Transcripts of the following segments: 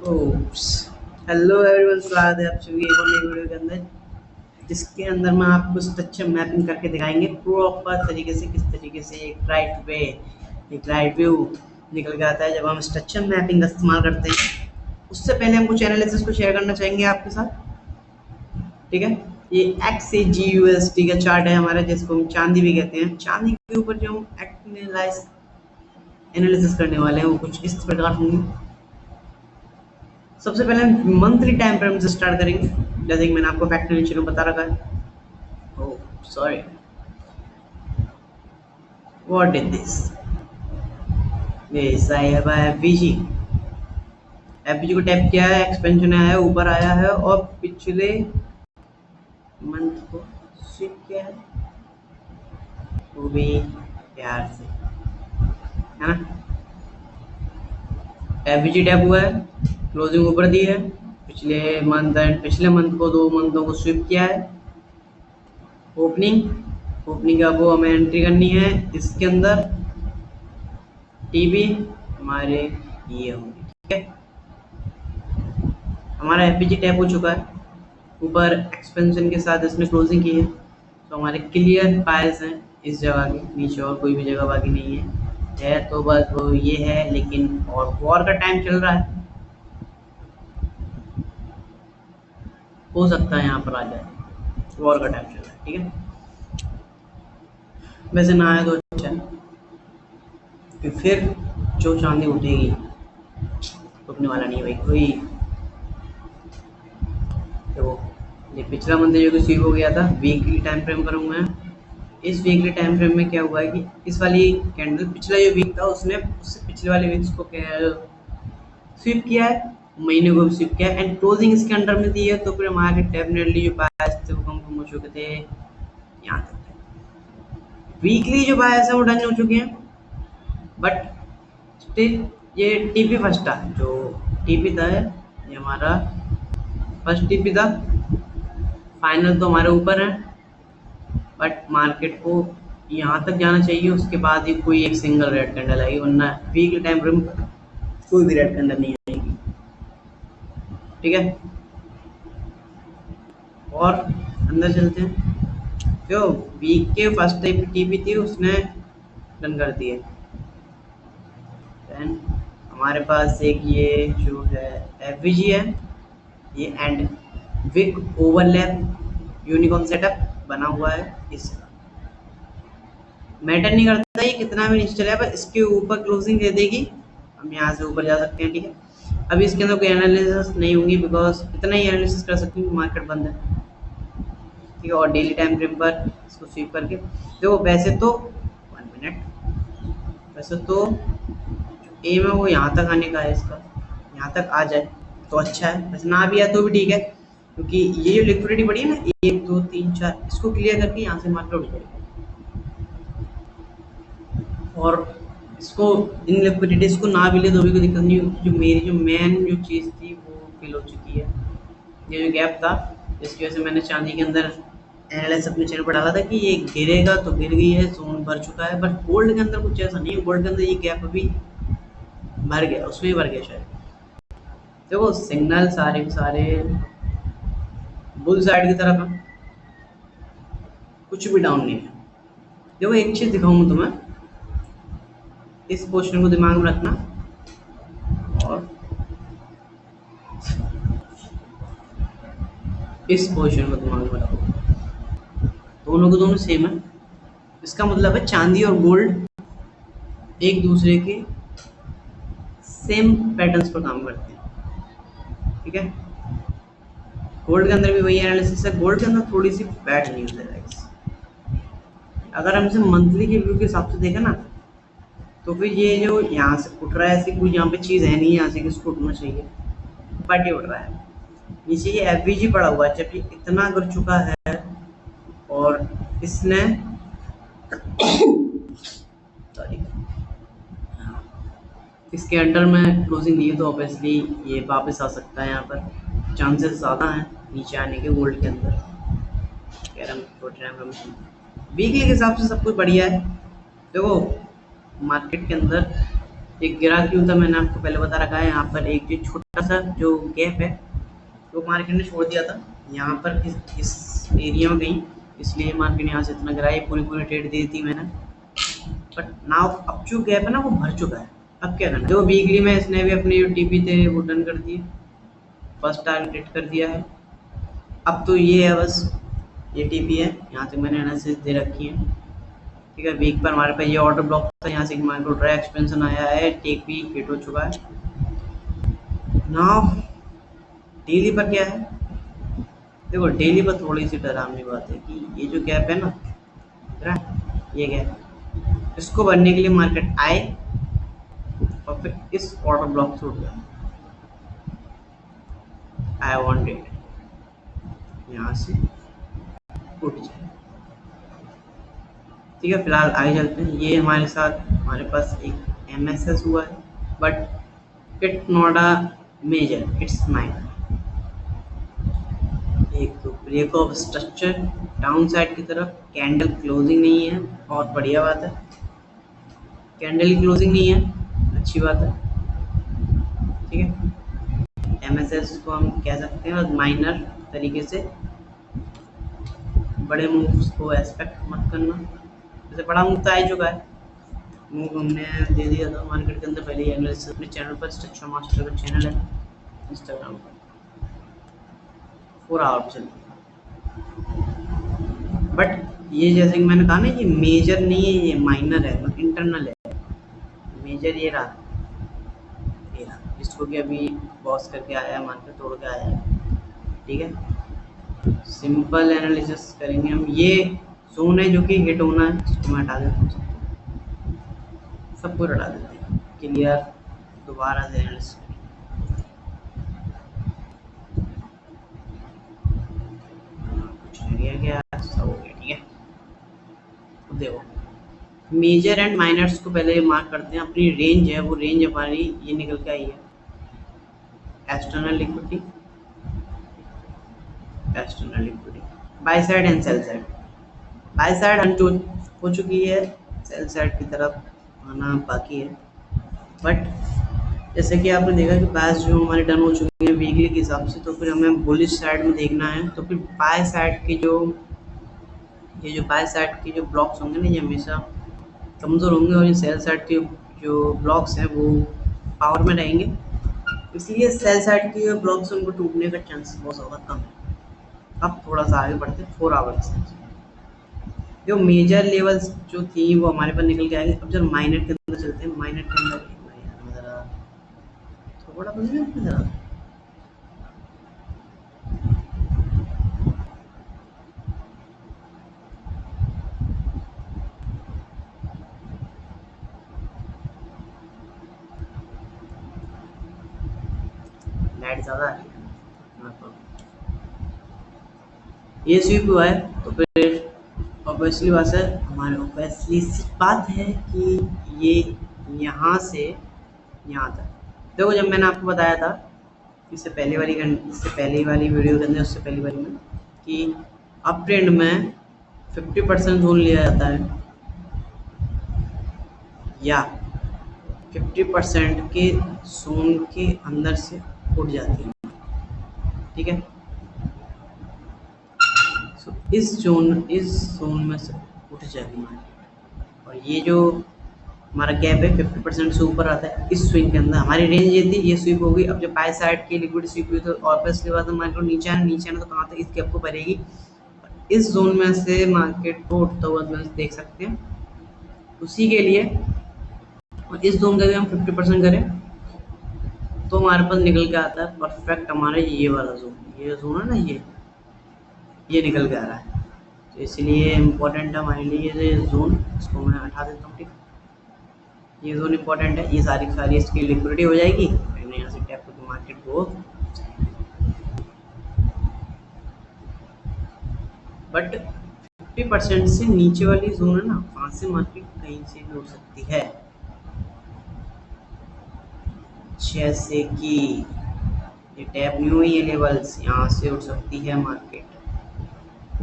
Oops. Hello everyone, स्वागत है आप सभी एक और नई वीडियो के अंदर, जिसके अंदर मैं आपको स्ट्रक्चर मैपिंग करके दिखाएंगे प्रॉपर तरीके से किस तरीके से एक राइट व्यू निकल के आता है जब हम स्ट्रक्चर मैपिंग का इस्तेमाल करते हैं। उससे पहले हम कुछ एनालिसिस को शेयर करना चाहेंगे आपके साथ। ठीक है, ये XAGUST का चार्ट है हमारा, जिसको हम चांदी भी कहते हैं। चांदी के ऊपर जो हम एनालिसिस करने वाले हैं वो कुछ इस प्रकार होंगे। सबसे पहले हम मंथली टाइम फ्रेम से स्टार्ट करेंगे, जैसे कि मैंने आपको फैक्टर नीचे में बता रखा है। Oh sorry, what is this? Yes, I have FBG. FBG को टैप किया है, एक्सपेंशन आया है, ऊपर आया है और पिछले मंथ को स्विप किया है, वो भी प्यार से, है ना। एफबीजी टैप हुआ है, क्लोजिंग ऊपर दी है, पिछले मंथ को 2 मंथों को स्विप किया है। ओपनिंग का वो हमें एंट्री करनी है इसके अंदर। टीबी हमारे ये होंगे, ठीक है। हमारा एफबीजी टैप हो चुका है, ऊपर एक्सपेंशन के साथ इसने क्लोजिंग की है, तो हमारे क्लियर पायल्स हैं इस जगह के, नीचे और कोई भी जगह बाकी नहीं है तो बस वो ये है। लेकिन और वॉर का टाइम चल रहा है, हो सकता है यहाँ पर आ जाए, वॉर का टाइम चल रहा है, ठीक है। वैसे ना आए तो अच्छा है, कि फिर जो चांदी उठेगी रुकने वाला नहीं है भाई कोई। तो ये पिछला मंथ जो कि स्वीप हो गया था, वीकली टाइम फ्रेम पर हूँ मैं। इस वीकली टाइम फ्रेम में क्या हुआ है कि इस वाली कैंडल, पिछला जो वीक था उसने उससे पिछले वाले वीक्स को स्वीप किया है, महीने को भी स्वीप किया है एंड क्लोजिंग इसके अंडर में दी है। तो फिर हमारे डेफिनेटली जो बायर्स थे वो कम हो चुके थे यहाँ तक। वीकली जो बायर्स है वो डन हो चुके हैं, बट स्टिल ये टीपी फर्स्ट था, जो टीपी था ये हमारा फर्स्ट टीपी था। फाइनल तो हमारे ऊपर है, बट मार्केट को यहाँ तक जाना चाहिए, उसके बाद ही कोई एक सिंगल रेड कैंडल आएगी, वरना वीकली टाइम फ्रेम पर कोई भी रेड कैंडल नहीं आएगी, ठीक है। और अंदर चलते हैं। जो वीक के फर्स्ट टीपी थी उसने डन कर दिए। देन हमारे पास एक ये जो है एफवीजी है, ये and wick overlap unicorn setup बना हुआ है। इसका मैटर नहीं करता ये कितना भी नीचे चला, पर इसके ऊपर क्लोजिंग दे देगी, हम यहाँ से ऊपर जा सकते हैं, ठीक है। अभी इसके अंदर कोई एनालिसिस नहीं होंगी, बिकॉज इतना ही एनालिसिस कर सकती हूँ, मार्केट बंद है, ठीक है। और डेली टाइम फ्रेम पर इसको स्वीप करके देखो। वैसे तो 1 मिनट, वैसे तो एम है वो यहाँ तक आने का है, इसका यहाँ तक आ जाए तो अच्छा है, वैसे ना भी आए तो भी ठीक है, क्योंकि ये जो लिक्विडिटी बढ़ी है ना 1 2 3 4, इसको क्लियर करके यहाँ से मार्केट उठ जाएगी। और इसको इन लिक्विडिटीज को ना भी ले तो भी कोई दिक्कत नहीं, क्योंकि जो मेरी जो मेन जो चीज़ थी वो फिल हो चुकी है। ये जो गैप था, जिसकी वजह से मैंने चांदी के अंदर एनालिसिस अपने चैनल पर डाला था कि ये गिरेगा, तो गिर गई है, जोन भर चुका है। बट गोल्ड के अंदर कुछ ऐसा नहीं है, गोल्ड के अंदर ये गैप अभी भर गया, उसमें ही भर गया शायद। देखो सिग्नल सारे के सारे बुल साइड की तरफ है, कुछ भी डाउन नहीं है। देखो एक चीज़ दिखाऊँ तुम्हें, इस पोर्शन को दिमाग में रखना, और इस पोर्शन को दिमाग में रखो, दोनों को दोनों सेम है। इसका मतलब है चांदी और गोल्ड एक दूसरे के सेम पैटर्न्स पर काम करते हैं, ठीक है। गोल्ड के अंदर भी वही एनालिसिस है, गोल्ड के अंदर थोड़ी सी बैड न्यूज़ है गाइस। अगर हम इसे मंथली के व्यू के हिसाब से देखें ना, तो फिर ये जो यहाँ से उठ रहा है, ऐसी कोई यहाँ पे चीज़ है नहीं यहाँ से किसको उठना चाहिए, बट ये उठ रहा है। नीचे ये एफबीजी पड़ा हुआ है, जब ये इतना कर चुका है और इसने सॉरी इसके अंडर में क्लोजिंग दी है, तो ऑब्वियसली ये वापस आ सकता है। यहाँ पर चांसेस ज़्यादा हैं नीचे आने के गोल्ड के अंदर। वीकली के हिसाब से सब कुछ बढ़िया है। देखो मार्केट के अंदर एक गिरा क्यों था मैंने आपको पहले बता रखा है। यहाँ पर एक जो छोटा सा जो गैप है वो मार्केट ने छोड़ दिया था यहाँ पर इस एरिया में कहीं, इसलिए मार्केट यहाँ से इतना गिरा। ये पूरी पूरी ट्रेड दी थी मैंने, बट नाउ अब जो गैप है ना वो भर चुका है। अब क्या करना, जो वीकली में इसने भी अपने जो टीपी थे वो डन कर दिए, फर्स्ट टारगेट कर दिया है। अब तो ये है बस, ये टीपी है, यहाँ से मैंने एनालिसिस दे रखी है। ठीक है, वीक पर हमारे पास ये ऑर्डर ब्लॉक था, यहाँ से माइक्रो ट्राई एक्सपेंशन आया है, टेक भी हिट हो चुका है। नाउ डेली पर क्या है, देखो डेली पर थोड़ी सी डरावनी बात है कि ये जो गैप है ना, ये गैप, इसको भरने के लिए मार्केट आए और फिर इस ऑर्डर ब्लॉक से उठ जाए। आई वांट इट यहाँ से उठ जाए। ठीक है, फिलहाल आगे चलते हैं। ये हमारे साथ हमारे पास एक एमएसएस हुआ है, but it not a major, it's minor. एक तो break of structure down side की तरफ, कैंडल क्लोजिंग नहीं है, बहुत बढ़िया बात है। कैंडल की क्लोजिंग नहीं है, अच्छी बात है। ठीक है, एमएसएस को हम कह सकते हैं माइनर तरीके से, बड़े मूव्स को एक्सपेक्ट मत करना। जैसे बड़ा मूव तो आ ही चुका है, मूव हमने दे दिया था मार्केट के अंदर पहले ही एनालिसिस अपने चैनल पर, स्ट्रक्चर मास्टर का चैनल है इंस्टाग्राम पर, 4 आवर चलती है। बट ये जैसे कि मैंने कहा ना, ये मेजर नहीं है, ये माइनर है, मतलब इंटरनल है। मेजर ये रहा, इसको कि अभी बॉस करके आया है, मार्केट तोड़ के आया है। ठीक है, सिंपल एनालिसिस करेंगे हम। ये जोन है जो कि हिट होना है, इसको मैं हटा देता हूँ, सब कुछ हटा देते हैं, क्लियर। दोबारा से एनालिसिस कुछ नहीं रह गया, सब हो गया। ठीक है, तो देखो मेजर एंड माइनर्स को पहले मार्क करते हैं। अपनी रेंज है, वो रेंज हमारी ये निकल के आई है, external liquidity, external liquidity by side and sell side. By side हो चुकी है, सेल साइड की तरफ आना बाकी है। बट जैसे कि आपने देखा कि बायस जो हमारे डन हो चुके हैं वीकली के हिसाब से, तो फिर हमें बुलिश साइड में देखना है। तो फिर बाय साइड की जो ये जो बाय साइड के जो ब्लॉक्स होंगे ना, ये हमेशा कमज़ोर होंगे, और ये सेल साइड के जो ब्लॉक्स हैं वो पावर में रहेंगे। इसलिए सेल साइड के ब्लॉक्स उनको टूटने का चांस बहुत ज़्यादा कम है। अब थोड़ा सा आगे बढ़ते हैं 4 आवर्स से। जो मेजर लेवल्स जो थी वो हमारे पास निकल के आएंगे। अब जब माइनर के अंदर चलते हैं, माइनर के अंदर ज़रा थोड़ा ज़रा लाइट ज़्यादा आ रही है, ये स्वीप हुआ है। तो फिर ऑब्वियसली बात है, हमारे ऑब्वियसली सी बात है कि ये यहाँ से यहाँ तक। देखो जब मैंने आपको बताया था इससे पहले वाली वीडियो के अंदर, उससे पहली वाली में, कि अप ट्रेंड में 50% जोन लिया जाता है या 50% के जोन के अंदर से उठ जाती है। ठीक है, तो इस जोन में से उठ जाएगी मार्केट, और ये जो हमारा गैप है 50% से ऊपर आता है। इस स्विंग के अंदर हमारी रेंज ये थी, ये स्वीप होगी। अब जब बाय साइड की लिक्विड स्वीप हुई तो ऑब्वियसली बात है मार्केट नीचे आना, तो कहाँ तक इस गैप को भरेगी। इस जोन में से मार्केट को उठता हुआ देख सकते हैं। उसी के लिए और इस जोन का भी हम 50% करें तो हमारे पास निकल के आता है परफेक्ट हमारा ये वाला जोन, ये जोन है ना, ये निकल के आ रहा है। तो इसलिए इम्पोर्टेंट है हमारे लिए ये जोन, इसको मैं हटा देता हूँ। ठीक, ये जोन इम्पोर्टेंट है, ये सारी इसकी लिक्विडिटी हो जाएगी। मैंने यहाँ से टैप करके मार्केट को, बट 50% से नीचे वाली जोन है ना, वहाँ से मार्केट कहीं से भी उठ सकती है। जैसे कि ये टैप नहीं हुई है लेवल्स, यहाँ से उठ सकती है मार्केट,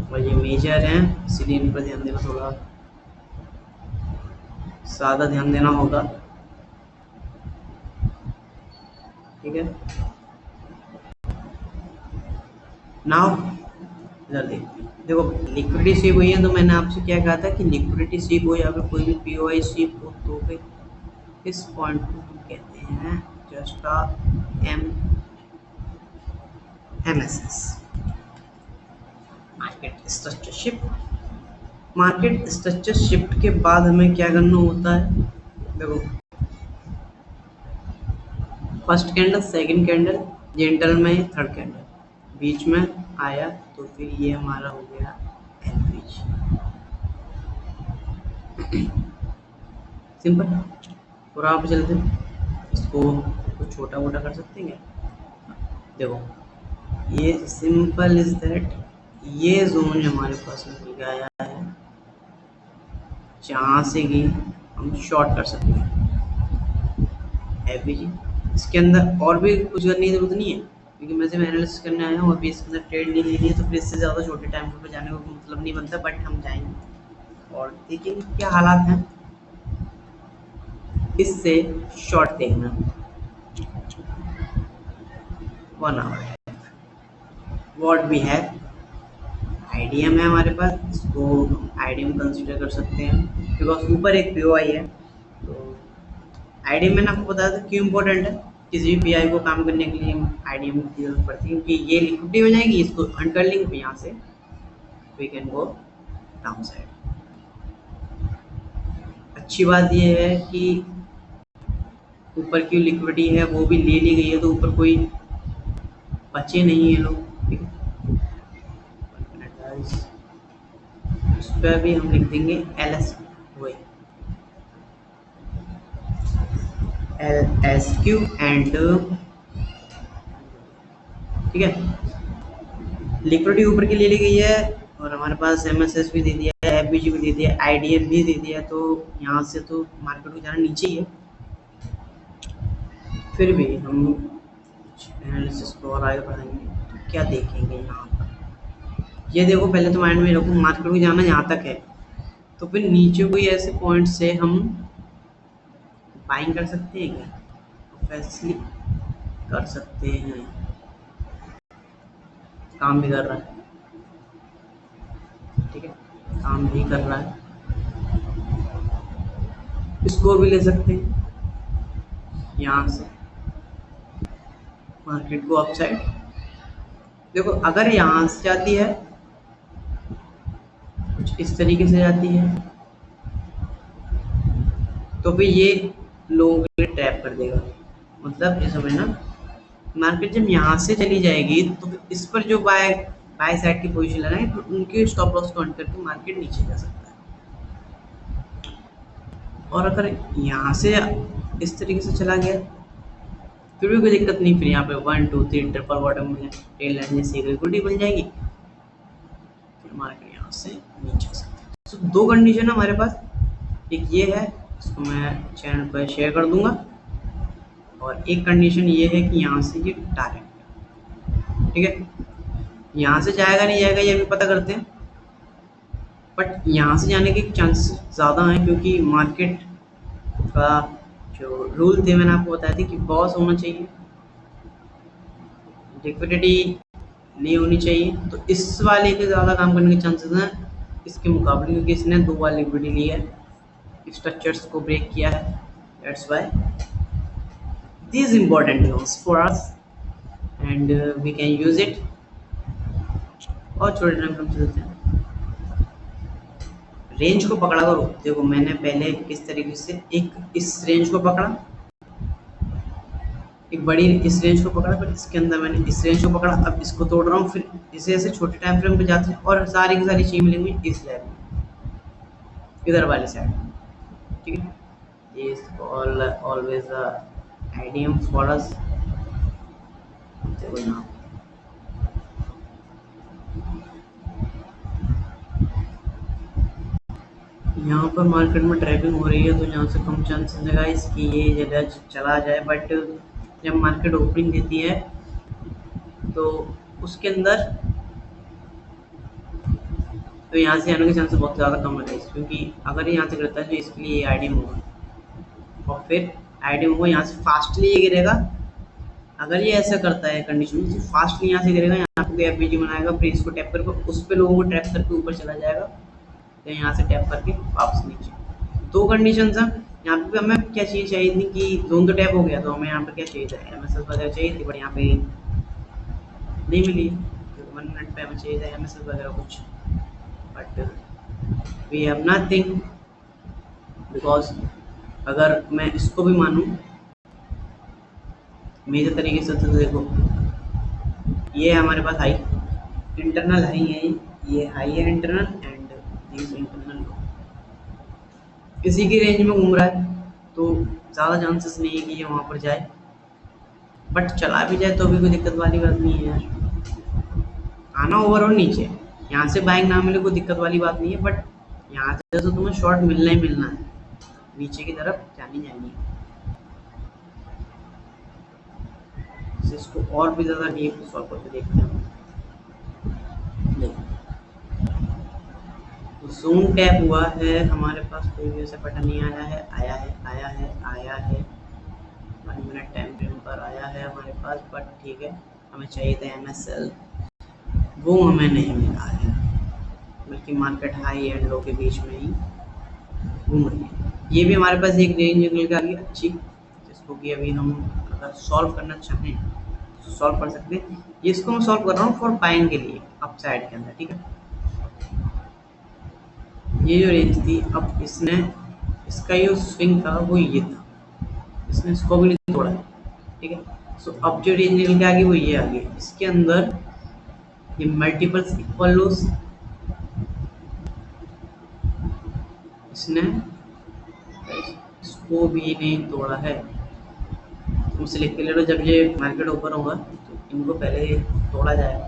और ये मेजर हैं, इसलिए इन पर ध्यान देना, थोड़ा ज़्यादा ध्यान देना होगा। ठीक है। नाउ इधर देखते हैं, देखो लिक्विडिटी स्वीप हुई है, तो मैंने आपसे क्या कहा था कि लिक्विडिटी स्वीप हो या फिर कोई भी पीओआई स्वीप हो तो फिर इस पॉइंट को हम कहते हैं just M MSS, market structure shift. Market structure shift के बाद हमें क्या करना होता है, देखो फर्स्ट कैंडल, सेकंड कैंडल, जेंटल में थर्ड कैंडल, बीच में आया तो फिर ये हमारा हो गया एलपीजी। सिंपल। पूरा आप चलते इसको कुछ छोटा मोटा कर सकते हैं क्या, देखो ये सिंपल इज दैट, ये जोन हमारे पास निकल के आया है जहाँ से कि हम शॉर्ट कर सकते हैं एलपीजी। इसके अंदर और भी कुछ करने की जरूरत नहीं है, क्योंकि मैं सिर्फ एनालिसिस करने आया हूँ, अभी इसके अंदर ट्रेड नहीं लेनी है, तो फिर इससे ज़्यादा छोटे टाइम पर जाने का मतलब नहीं बनता। बट हम जाएंगे और देखेंगे क्या हालात हैं, इससे शॉर्ट देखना 1 hour. What we have, IDM है हमारे पास, इसको आईडीएम कंसीडर कर सकते हैं बिकॉज ऊपर एक पीओआई है। तो आईडीएम मैंने आपको बताया था क्यों इम्पोर्टेंट है, किसी भी पीआई को काम करने के लिए आईडीएम की जरूरत पड़ती है, क्योंकि ये लिक्विडिटी हो जाएगी, इसको अर्न कर लेंगे, यहाँ से we can go down side. अच्छी बात यह है कि ऊपर की लिक्विडिटी है वो भी ले ली गई है, तो ऊपर कोई बचे नहीं है लोग, ठीक है। इस पर भी हम लिख देंगे एल एस वही एल एस क्यू एंड, ठीक है। लिक्विडिटी ऊपर की ले ली गई है और हमारे पास एमएसएस भी दे दिया है, एफबीजी भी दे दिया है, आईडीएम भी दे दिया है, तो यहाँ से तो मार्केट को जाना नीचे ही है। फिर भी हम एनालिसिस को और आगे बढ़ाएंगे तो क्या देखेंगे यहाँ पर, ये देखो पहले तो माइंड में रखो मार्केट को जाना यहाँ तक है, तो फिर नीचे कोई ऐसे पॉइंट से हम बाइंग कर सकते हैं क्या, ऑब्वियसली कर सकते हैं, काम भी कर रहा है, ठीक है, काम भी कर रहा है। इसको भी ले सकते हैं यहाँ से मार्केट को अपसाइड। देखो अगर यहाँ से जाती है कुछ इस तरीके से जाती है, तो फिर ये लोगों के लिए ट्रैप कर देगा, मतलब ये समझना मार्केट जब यहाँ से चली जाएगी तो इस पर जो बाय बाय साइड की पोजीशन लगाए तो उनके स्टॉप लॉस को अंडर करके मार्केट नीचे जा सकता है। और अगर यहाँ से इस तरीके से चला गया फिर भी कोई दिक्कत नहीं, फिर यहाँ पे 1 2 3 ट्रिपल बॉटम में टेल लाइन जैसी लिक्विडिटी बन जाएगी, फिर मार्केट यहाँ से नीचे आ सकता है। तो दो कंडीशन है हमारे पास, एक ये है, इसको मैं चैनल पर शेयर कर दूंगा, और एक कंडीशन ये है कि यहाँ से ये टारगेट, ठीक है। यहाँ से जाएगा नहीं जाएगा ये भी पता करते हैं, बट यहाँ से जाने के चांसेस ज़्यादा हैं, क्योंकि मार्केट का जो रूल थे मैंने आपको बताया था कि बॉस होना चाहिए, लिक्विडिटी नहीं होनी चाहिए, तो इस वाले के ज़्यादा काम करने के चांसेस हैं इसके मुकाबले, क्योंकि इसने 2 बार लिक्विडिटी ली है, स्ट्रक्चर्स को ब्रेक किया है, that's why this important zones for us and we can use it. और छोटे टाइम फ्रेम चलते हैं, रेंज को पकड़ा करो, देखो मैंने पहले किस तरीके से एक इस रेंज को पकड़ा, एक बड़ी इस रेंज को पकड़ा, फिर इसके अंदर मैंने इस रेंज को पकड़ा, अब इसको तोड़ रहा हूँ, फिर इसे ऐसे छोटे टाइम फ्रेम पे जाते हैं और सारी की सारी चीज मिलेंगी इस लेवल में, इधर वाले साइड, ठीक है। ये ऑलवेज आईडीएम फॉर अस, देखो यहाँ यहाँ पर मार्केट में ट्रैपिंग हो रही है, तो यहाँ से कम चांसेस है गाइस कि ये जगह चला जाए, बट जब मार्केट ओपनिंग देती है तो उसके अंदर तो यहाँ से आने के चांसेस बहुत ज़्यादा कम है गाइस, क्योंकि अगर ये यहाँ से गिरता है तो इसके लिए आईडीएम होगा, और फिर आईडीएम होगा यहाँ से फास्टली ये गिरेगा, अगर ये ऐसा करता है कंडीशन तो फास्टली यहाँ से करेगा, यहाँ पे एफबीजी बनाएगा, फिर इसको टैप करके उस पे लोगों को ट्रैप करके ऊपर चला जाएगा, तो यहाँ से टैप करके वापस नीचे। दो कंडीशन था। यहाँ पे हमें क्या चीज़ चाहिए थी कि जोन तो टैप हो गया, तो हमें यहाँ पे क्या चाहिए था, एमएसएस वगैरह चाहिए थी, बट यहाँ पे नहीं मिली। 1 मिनट पे हमें चाहिए था एमएसएस वगैरह कुछ, but we have nothing. Because अगर मैं इसको भी मानूँ मेरे तरीके से, तो देखो ये है हमारे पास हाई, इंटरनल हाई है, ये हाई है इंटरनल, एंड दिस इंटरनल लो, इसी की रेंज में घूम रहा है, तो ज़्यादा चांसेस नहीं है कि ये वहाँ पर जाए, बट चला भी जाए तो भी कोई दिक्कत वाली बात नहीं है यार। आना ओवर और नीचे, यहाँ से बाइंग ना मिले कोई दिक्कत वाली बात नहीं है, बट यहाँ से तो तुम्हें शॉर्ट मिलना ही मिलना है, नीचे की तरफ जानी जानी है। इसको और भी ज़्यादा डीप सॉल्व करके देखते हैं। ज़ूम टैप हुआ है हमारे पास, कोई भी ऐसा बटन नहीं आया है, आया है आया है आया है 1 मिनट टाइम फ्रेम पर आया है हमारे पास, बट ठीक है, हमें चाहिए था MSL, वो हमें नहीं मिला है, बल्कि मार्केट हाई एंड लो के बीच में ही घूम रही है। ये भी हमारे पास एक रेंज निकल के आ गई अच्छी, जिसको कि अभी हम अगर सॉल्व करना चाहें तो सॉल्व कर सकते हैं। ये इसको मैं सॉल्व कर रहा हूँ फॉर बाइंग के लिए अप साइड के अंदर, ठीक है। ये जो रेंज थी, अब इसने इसका जो स्विंग था वो ये था, इसने इसको भी नहीं तोड़ा, ठीक है। सो अब जो रेंज निकल के आ गई वो ये आ गई, इसके अंदर ये मल्टीपल्स इक्वल लोस, इसने इसको भी नहीं तोड़ा है। तुमसे लिख के ले लो, जब ये मार्केट ऊपर होगा तो इनको पहले तोड़ा जाएगा,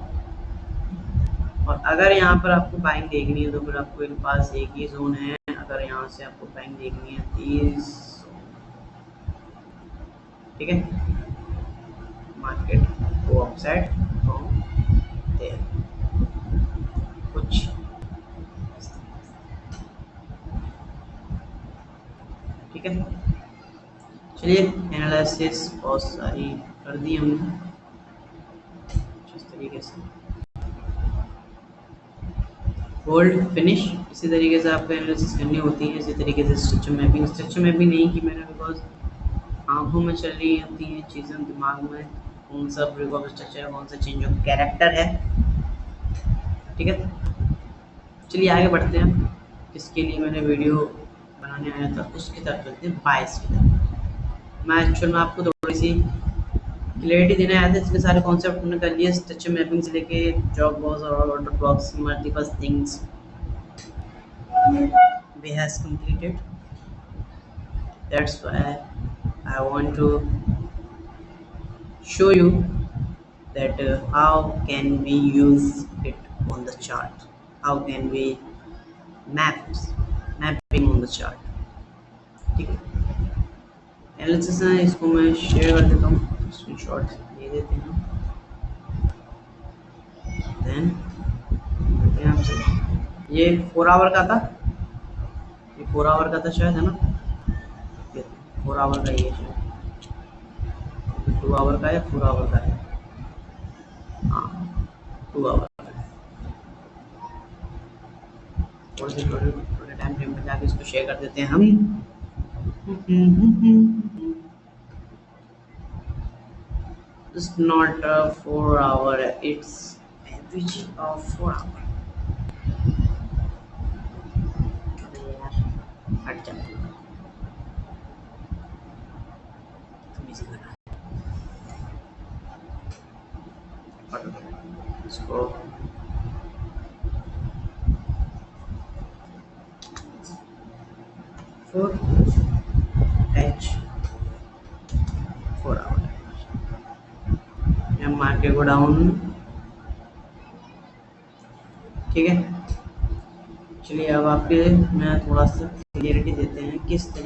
और अगर यहाँ पर आपको बाइंग देखनी है तो फिर आपको इन पास एक ही जोन है, अगर यहाँ से आपको बाइंग देखनी है 30, ठीक है, मार्केट को अपसाइड फ्रॉम देयर कुछ, ठीक है। चलिए एनालिसिस बहुत सारी कर दी हमने इस तरीके से, होल्ड फिनिश, इसी तरीके से आपको एनालिसिस करनी होती है, इसी तरीके से स्ट्रक्चर मैपिंग नहीं की मैंने, बिकॉज आंखों में चल रही होती हैं चीज़ें, दिमाग में कौन सा ब्रेक ऑफ स्ट्रक्चर है, कौन सा चेंज ऑफ कैरेक्टर है, ठीक है। चलिए आगे बढ़ते हैं, जिसके लिए मैंने वीडियो बनाने आया था उसकी तरफ चलते हैं, बायस की तरफ। मैं एक्चुअल में आपको थोड़ी सी क्लियरिटी देने आया था, इसके सारे कॉन्सेप्ट हमने कर लिए, स्ट्रक्चर मैपिंग से लेके जॉब बॉक्स और order blocks, multiple things we has completed. That's why I want to show you that how can we use it on the chart, how can we mapping on the chart, ठीक है। Analysis है, इसको मैं share कर देता हूँ, screenshot ले देते हैं, देन यहाँ से ये 4 आवर का था, ये 4 आवर का था शायद, है ना, 4 आवर का ये शायद 2 आवर का है, 4 आवर का है, हाँ 2 आवर का है। थोड़े टाइम फ्रेम में जाके इसको शेयर कर देते हैं हम। It's not a 4 hour, it's average of 4 hour। हट जा, इसको फोर एच 4 आवर मार्केट को डाउन, ठीक है। चलिए अब आपके मैं थोड़ा सा क्लियरिटी देते हैं किस